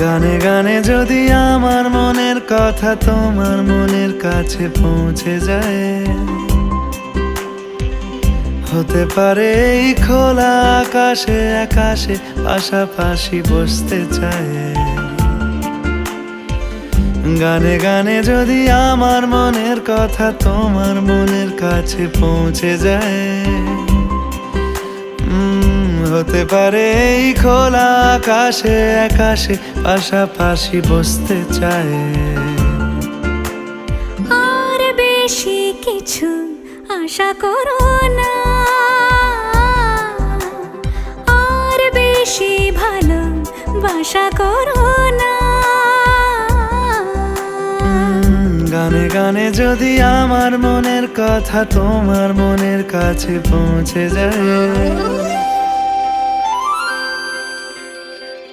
গানে গানে যদি আমার মনের কথা তোমার মনের কাছে পৌঁছে যায়, হতে পারে এই খোলা আকাশে আকাশে পাশাপাশি বসতে চায়। গানে গানে যদি আমার মনের কথা তোমার মনের কাছে পৌঁছে যায়, হতে পারে এই খোলা আকাশে আকাশে পাশাপাশি বসতে চায়। আর বেশি কিছু আশা করো না, আর বেশি ভালোবাসা করো না। গানে গানে যদি আমার মনের কথা তোমার মনের কাছে পৌঁছে যায়,